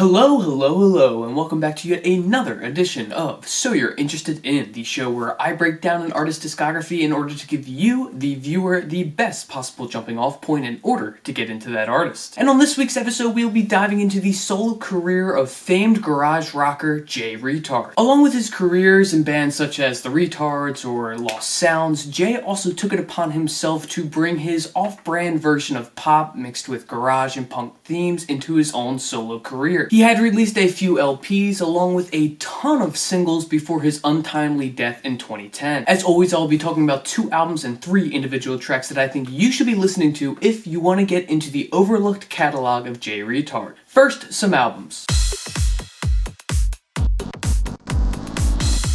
Hello, and welcome back to yet another edition of So You're Interested In, the show where I break down an artist's discography in order to give you, the viewer, the best possible jumping off point in order to get into that artist. And on this week's episode, we'll be diving into the solo career of famed garage rocker Jay Reatard. Along with his careers in bands such as the Reatards or Lost Sounds, Jay also took it upon himself to bring his off-brand version of pop mixed with garage and punk themes into his own solo career. He had released a few LPs along with a ton of singles before his untimely death in 2010. As always, I'll be talking about 2 albums and 3 individual tracks that I think you should be listening to if you want to get into the overlooked catalog of Jay Reatard. First, some albums.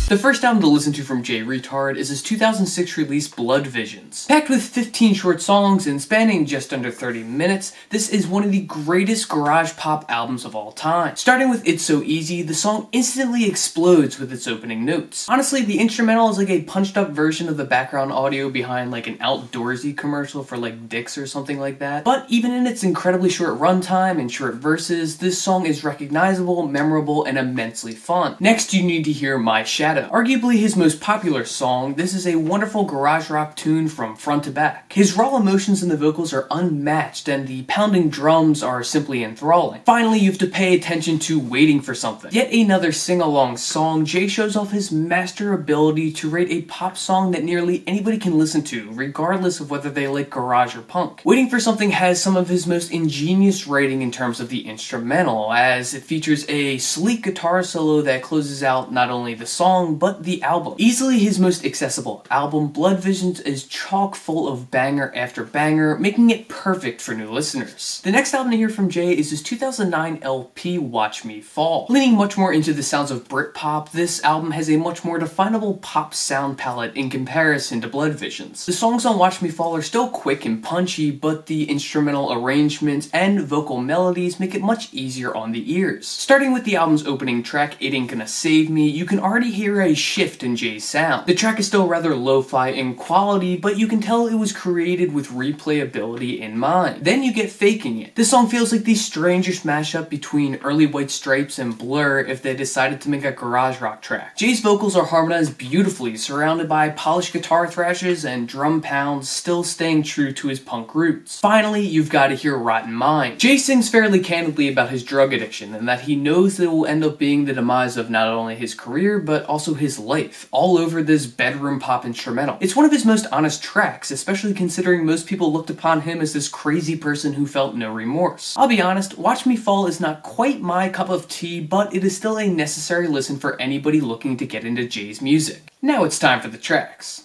The first album to listen to from Jay Reatard is his 2006 release Blood Visions. Packed with 15 short songs and spanning just under 30 minutes, this is one of the greatest garage pop albums of all time. Starting with It's So Easy, the song instantly explodes with its opening notes. Honestly, the instrumental is like a punched up version of the background audio behind like an outdoorsy commercial for like Dick's or something like that. But even in its incredibly short runtime and short verses, this song is recognizable, memorable, and immensely fun. Next, you need to hear My Shadow. Arguably his most popular song, this is a wonderful garage rock tune from front to back. His raw emotions in the vocals are unmatched and the pounding drums are simply enthralling. Finally, you have to pay attention to Waiting for Something. Yet another sing-along song, Jay shows off his master ability to rate a pop song that nearly anybody can listen to, regardless of whether they like garage or punk. Waiting for Something has some of his most ingenious writing in terms of the instrumental, as it features a sleek guitar solo that closes out not only the song, but the album. Easily his most accessible album, Blood Visions is chock full of banger after banger, making it perfect for new listeners. The next album to hear from Jay is his 2009 LP, Watch Me Fall. Leaning much more into the sounds of Britpop, this album has a much more definable pop sound palette in comparison to Blood Visions. The songs on Watch Me Fall are still quick and punchy, but the instrumental arrangements and vocal melodies make it much easier on the ears. Starting with the album's opening track, It Ain't Gonna Save Me, you can already hear a shift in Jay's sound. The track is still rather lo-fi in quality, but you can tell it was created with replayability in mind. Then you get Faking It. This song feels like the strangest mashup between early White Stripes and Blur if they decided to make a garage rock track. Jay's vocals are harmonized beautifully, surrounded by polished guitar thrashes and drum pounds, still staying true to his punk roots. Finally, you've got to hear Rotten Mind. Jay sings fairly candidly about his drug addiction and that he knows that it will end up being the demise of not only his career, but also his life, all over this bedroom pop instrumental. It's one of his most honest tracks, especially considering most people looked upon him as this crazy person who felt no remorse. I'll be honest, Watch Me Fall is not quite my cup of tea, but it is still a necessary listen for anybody looking to get into Jay's music. Now it's time for the tracks.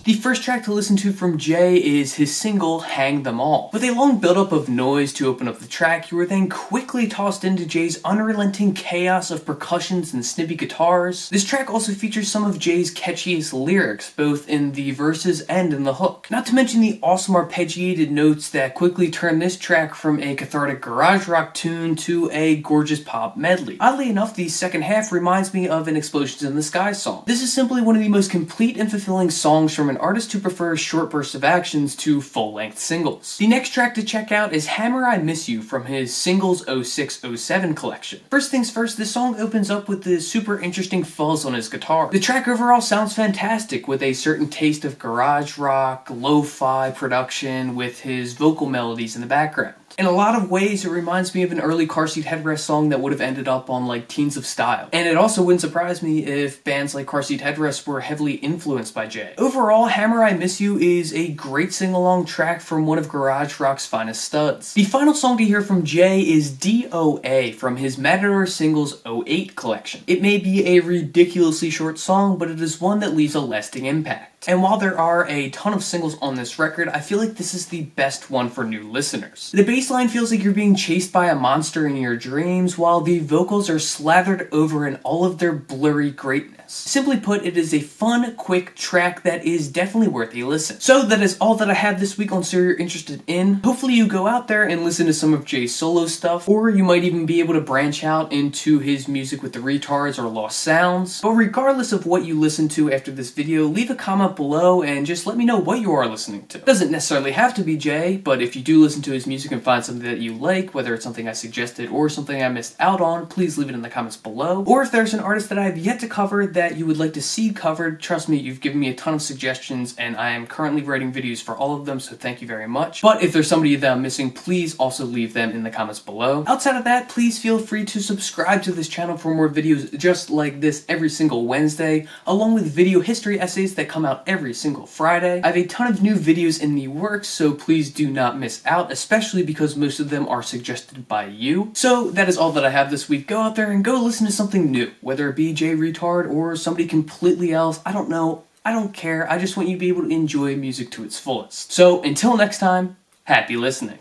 The first track to listen to from Jay is his single, Hang Them All. With a long buildup of noise to open up the track, you are then quickly tossed into Jay's unrelenting chaos of percussions and snippy guitars. This track also features some of Jay's catchiest lyrics, both in the verses and in the hook. Not to mention the awesome arpeggiated notes that quickly turn this track from a cathartic garage rock tune to a gorgeous pop medley. Oddly enough, the second half reminds me of an Explosions in the Sky song. This is simply one of the most complete and fulfilling songs from an artist who prefers short bursts of actions to full-length singles. The next track to check out is Hammer I Miss You from his Singles 06-07 collection. First things first, this song opens up with this super interesting fuzz on his guitar. The track overall sounds fantastic with a certain taste of garage rock, lo-fi production with his vocal melodies in the background. In a lot of ways, it reminds me of an early Car Seat Headrest song that would have ended up on like Teens of Style. And it also wouldn't surprise me if bands like Car Seat Headrest were heavily influenced by Jay. Overall, Hammer I Miss You is a great sing-along track from one of garage rock's finest studs. The final song to hear from Jay is DOA from his Matador Singles 08 collection. It may be a ridiculously short song, but it is one that leaves a lasting impact. And while there are a ton of singles on this record, I feel like this is the best one for new listeners. The bass line feels like you're being chased by a monster in your dreams, while the vocals are slathered over in all of their blurry greatness. Simply put, it is a fun, quick track that is definitely worth a listen. So that is all that I have this week on So You're Interested In. Hopefully you go out there and listen to some of Jay's solo stuff, or you might even be able to branch out into his music with the Reatards or Lost Sounds. But regardless of what you listen to after this video, leave a comment out below and just let me know what you are listening to. It doesn't necessarily have to be Jay, but if you do listen to his music and find something that you like, whether it's something I suggested or something I missed out on, please leave it in the comments below. Or if there's an artist that I have yet to cover that you would like to see covered, trust me, you've given me a ton of suggestions and I am currently writing videos for all of them, so thank you very much. But if there's somebody that I'm missing, please also leave them in the comments below. Outside of that, please feel free to subscribe to this channel for more videos just like this every single Wednesday, along with video history essays that come out every single Friday. I have a ton of new videos in the works, so please do not miss out, especially because most of them are suggested by you. So that is all that I have this week. Go out there and go listen to something new, whether it be Jay Reatard or somebody completely else. I don't know. I don't care. I just want you to be able to enjoy music to its fullest. So until next time, happy listening.